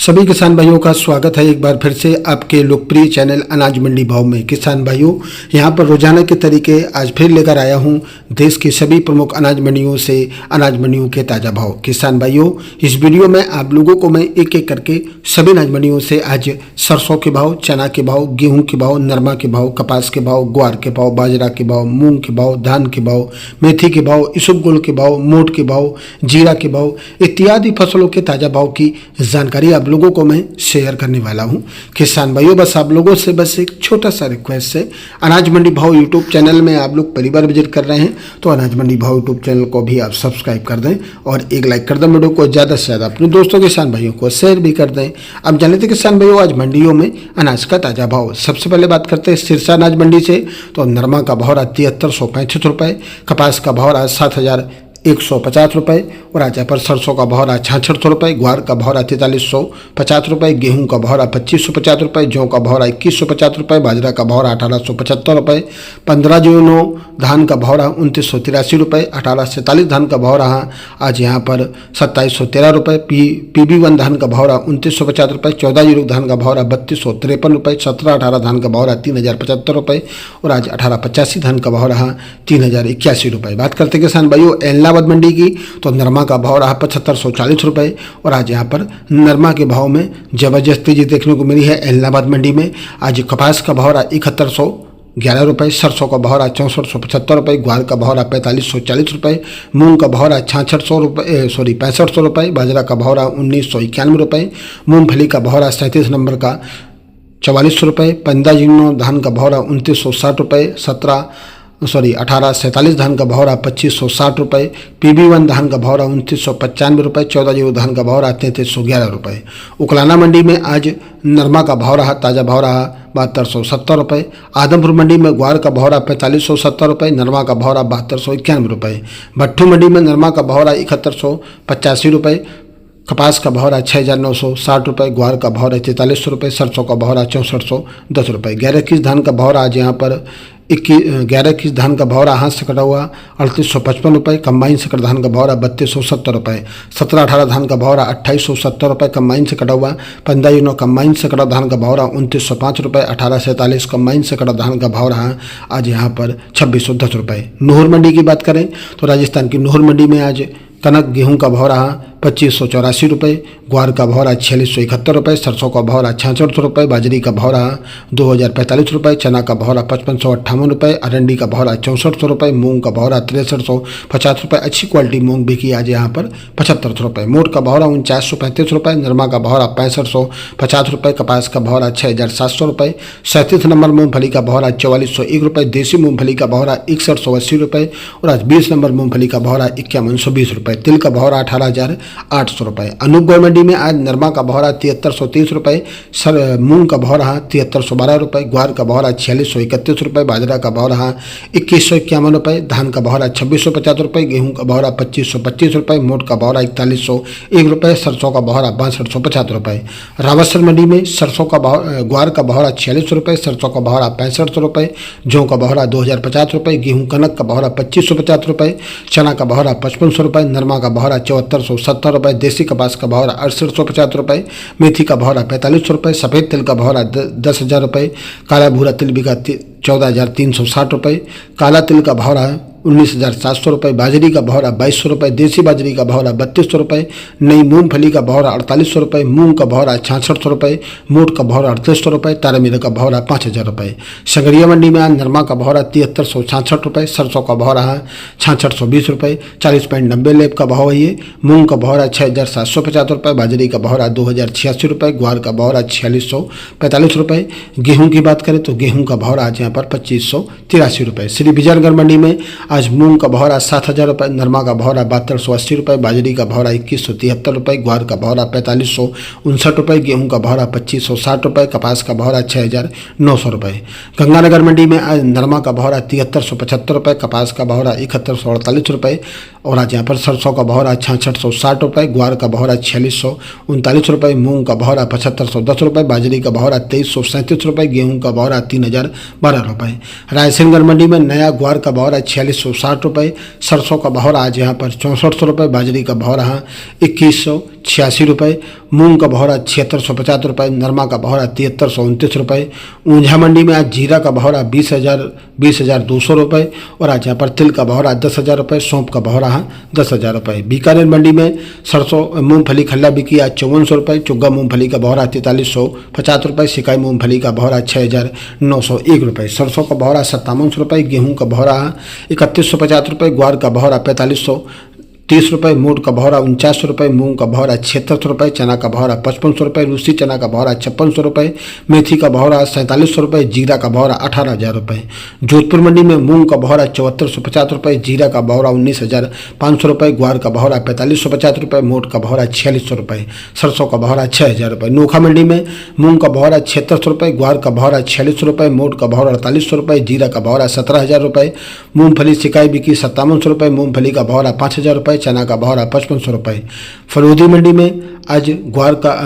सभी किसान भाइयों का स्वागत है एक बार फिर से आपके लोकप्रिय चैनल अनाज मंडी भाव में। किसान भाइयों, यहां पर रोजाना के तरीके आज फिर लेकर आया हूं देश की सभी प्रमुख अनाज मंडियों से अनाज मंडियों के ताज़ा भाव। किसान भाइयों, इस वीडियो में आप लोगों को मैं एक एक करके सभी अनाज मंडियों से आज सरसों के भाव, चना के भाव, गेहूँ के भाव, नरमा के भाव, कपास के भाव, ग्वार के भाव, बाजरा के भाव, मूंग के भाव, धान के भाव, मेथी के भाव, इसबगोल के भाव, मोट के भाव, जीरा के भाव इत्यादि फसलों के ताज़ा भाव की जानकारी आप लोगों को मैं शेयर करने वाला हूं। किसान भाइयों, बस आप लोगों से बस एक छोटा सा रिक्वेस्ट है, अनाज मंडी भाव यूट्यूब चैनल में आप लोग पहली बार विजिट कर रहे हैं तो अनाज मंडी भाव यूट्यूब चैनल को भी आप सब्सक्राइब कर दें और एक लाइक कर दें। वीडियो को ज़्यादा से ज़्यादा अपने दोस्तों किसान भाइयों को शेयर भी कर दें। अब जान लेते किसान भाइयों आज मंडियों में अनाज का ताज़ा भाव। सबसे पहले बात करते हैं सिरसा अनाज मंडी से। तो नरमा का भाव रहा 7365 रुपये, कपास का भाव रहा 7150 रुपये और आज पर सरसों का भाव रहा 6600 रुपये, ग्वार का भाव रहा 4350 रुपये, गेहूं का भाव रहा 2550 रुपये, जौ का भाव रहा 2150 रुपये, बाजरा का भाव रहा 1875 रुपये, 15/9 धान का भाव रहा 2983 रुपये, 1847 धान का भाव रहा आज यहाँ पर 2713 रुपये, PB1 धान का भाव रहा 2950 रुपये, 14/0 धान का भाव रहा 3253 रुपये, 17/18 धान का भाव रहा 3075 रुपये और आज 1885 धान का भाव रहा 3081 रुपये। बात करते किसान भाइयों इलाहाबाद मंडी की। तो नरमा का भाव रहा 7540 रुपये और आज यहाँ पर नरमा के भाव में जबरदस्त तेजी देखने को मिली है इलाहाबाद मंडी में। आज कपास का भाव रहा 7111 रुपये, सरसों का भाव रहा 6475 रुपये, ग्वार का भाव रहा 4540 रुपये, मूंग का भाव रहा 6500 रुपये, बाजरा का भाव रहा 1991 रुपये, मूंगफली का भाव रहा 37 नंबर का 4400 रुपये, 15/9 धान का भाव रहा 2960 रुपये, 1847 धान का भाव रहा 2560 रुपये, PB1 धान का भाव रहा 2995 रुपये, 14/0 धान का भाव रहा 3311 रुपये। उकलाना मंडी में आज नरमा का भाव रहा ताज़ा भाव रहा 7270 रुपये, आदमपुर मंडी में ग्वार का भाव रहा 4570 रुपये, नरमा का भाव रहा 7291 रुपये, भट्टू मंडी में नरमा का भाव रहा 7185 रुपये, कपास का भाव रहा 6960 रुपये, ग्वार का भाव रहा 4300 रुपये, सरसों का भाव रहा 6410 रुपये, 11-21 धान का भाव रहा आज यहाँ पर 11-21 धान का भाव रहा हाथ से कटा हुआ 3855 रुपये, कंबाइन से कटा धान का भाव रहा 3270 रुपये, 17-18 धान का भाव रहा 2870 रुपये, कंबाइन से कटा हुआ 15/9 कंबाइन से कटा धान का भाव रहा 2905 रुपये, 1847 कंबाइन से कटा धान का भाव रहा आज यहाँ पर 2610 रुपये। नूहर मंडी की बात करें तो राजस्थान की नूहर मंडी में आज कनक गेहूं का भाव रहा 2584 रुपये, ग्वार का भाव रहा 4671 रुपये, सरसों का भाव रहा 6600 रुपये, बाजरी का भाव रहा 2045 रुपये, चना का भाव रहा 5558 रुपये, अरंडी का भाव रहा 6400 रुपये, मूंग का भाव रहा 6350 रुपये, अच्छी क्वालिटी मूंग बिकी आज यहाँ पर 7500 रुपये, मोट का भाव रहा 4935 रुपये, नरमा का भाव रहा 6550 रुपये, कपास का भाव रहा 6700 रुपये, 37 नंबर मूंगफली का भाव रहा 4401 रुपये, देसी मूंगफली का भाव रहा 6180 रुपये और आज 20 नंबर मूंगफली का भाव रहा 5120 रुपये, तिल का भाव रहा 18,800 रुपये। अनूपगढ़ मंडी में आज नरमा का भाव रहा 7330 रुपये, मूंग का भाव रहा 7312 रुपये, ग्वार का भाव रहा 4631 रुपये, बाजरा का भाव रहा 2151 रुपये, धान का भाव रहा 2650 रुपये, गेहूं का भाव रहा 2525 रुपये, मोट का भाव रहा 4101 रुपये, सरसों का भाव रहा 6250 रुपये। रावतसर मंडी में सरसों का भाव ग्वार का भाव रहा 46 रुपये, सरसों का भाव रहा 6500 रुपये, जौ का भाव रहा 2050 रुपये, गेहूं कनक का भाव रहा 2550 रुपये, चना का भाव रहा 5500 रुपये, नरमा का भाव रहा 7470 रुपये, देसी कपास का भाव रहा 6850 रुपये, मेथी का भाव रहा 4500 रुपये, सफ़ेद तिल का भाव रहा 10,000 रुपये, काला भूरा तिल बिका 14,360 रुपये, काला तिल का भाव रहा 19,700 रुपये, बाजरी का भाव रहा 2200 रुपये, देसी बाजरी का भाव रहा 3200 रुपये, नई मूंगफली का भाव रहा 4800 रुपये, मूंग का भाव रहा 6600 रुपये, मोट का भाव रहा 3800 रुपये, तारामीरा का भाव रहा 5000 रुपये। संगरिया मंडी में आज नरमा का भाव रहा 7366 रुपये, सरसों का भाव रहा 6620 रुपये, 40.90 लेब का भाव है ये, मूंग का भाव रहा 6750 रुपये, बाजरी का भाव रहा 2086 रुपये, ग्वार का भाव रहा 4645 रुपये। गेहूँ की बात करें तो गेहूँ का भाव रहा आज यहाँ पर 2583 रुपये। श्री विजयनगर मंडी में आज मूंग का भाव रहा 7000 रुपये, नरमा का भाव रहा 7280 रुपये, बाजरी का भाव रहा 2173 रुपये, ग्वार का भाव रहा 4559 रुपये, गेहूं का भाव रहा 2560 रुपये, कपास का भाव रहा 6900 रुपये। गंगानगर मंडी में आज नरमा का भाव रहा 7375 रुपये, कपास का भाव रहा 7148 रुपये और आज यहाँ पर सरसों का भाव रहा 6660 रुपये, ग्वार का भाव रहा 4639 रुपये, मूंग का भाव रहा 7510 रुपये, बाजरी का भाव रहा 2337 रुपये, गेहूं का भाव रहा 3012 रुपये। रायसेनगढ़ मंडी में नया ग्वार का भाव रहा 4660 रुपये, सरसों का भाव रहा आज यहाँ पर 6400 रुपये, बाजरी का भाव रहा 2100 86 रुपये, मूंग का भौरा 7650 रुपये, नरमा का भौरा 7329 रुपये। ऊंझा मंडी में आज जीरा का भौरा 20,200 रुपये और आज यहाँ पर तिल का भौरा 10,000 रुपये, सौंफ का भौरा 10,000 रुपये। बीकानेर मंडी में सरसों मूंगफली खल्ला बिकी आज 5400 रुपये, चुग्गा मूंगफली का भौरा 4350 रुपये, सिकाई मूंगफली का भौरा 6,901 रुपये, सरसों का भौरा 5700 रुपये, गेहूँ का भौरा 3150 रुपये, ग्वार का भौरा 4530 रुपये, मोट का भौरा 4900 रुपये, मूंग का भौरा 7600 रुपये, चना का भौरा 5500 रुपये, रूसी चना का भौरा 5600 रुपये, मेथी का भौरा 4700 रुपये, जीरा का भौरा 18,000 रुपये। जोधपुर मंडी में मूंग का भौरा 7450 रुपये, जीरा का भौरा 19,500 रुपये, ग्वार का भौरा 4550 रुपये, मोट का भौरा 4600 रुपये, सरसों का भौरा 6000 रुपये। नोखा मंडी में मूंग का भौरा 7600 रुपये, ग्वार का भौरा 4600 रुपये, मोट का भौरा 4800 रुपये, जीरा का भौरा 17,000 रुपये, मूंगफली सिकाई बिकी 5700 रुपये, मूंगफली का भौरा 5,000 रुपये, चना का भौरा 5500 रुपये। फरोदी मंडी में आज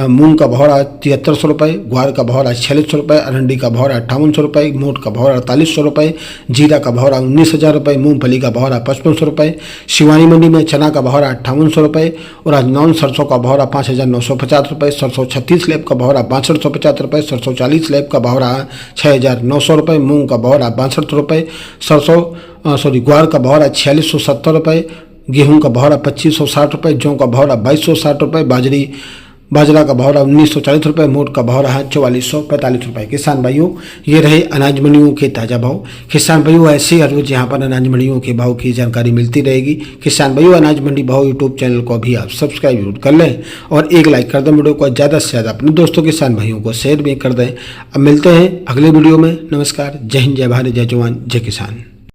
मूंग का भौरा 7300 रुपये, ग्वार का भौरा 4600 रुपये, अरंडी का भौरा 5800 रुपये, मोट का भौरा 4800 रुपये, जीरा का भौरा 19,000 रुपये, मूंगफली का भौरा 5500 रुपये। शिवानी मंडी में चना का भौरा 5800 रुपये और आज नॉन सरसों का भौरा 5,950 रुपये, सरसों 36 लैब का भौरा 6250 रुपये, सरसों 40 लैब का भौरा 6,900 रुपये, मूंग का भौरा 62 रुपये, ग्वार का भौरा 4670 रुपये, गेहूं का भौरा 2560 रुपये, जौ का भौरा 2260 रुपये, बाजरा का भौरा 1940 रुपये, मोट का भौरा है 4445 रुपये। किसान भाइयों, ये रहे अनाज मंडियों के ताज़ा भाव। किसान भाइयों, ऐसे हर रोज यहाँ पर अनाज मंडियों के भाव की जानकारी मिलती रहेगी। किसान भाइयों, अनाज मंडी भाव यूट्यूब चैनल को भी आप सब्सक्राइब जरूर कर लें और एक लाइक कर दें। वीडियो को ज़्यादा से ज़्यादा अपने दोस्तों किसान भाइयों को शेयर भी कर दें। अब मिलते हैं अगले वीडियो में। नमस्कार, जय हिंद, जय भारत, जय जवान, जय किसान।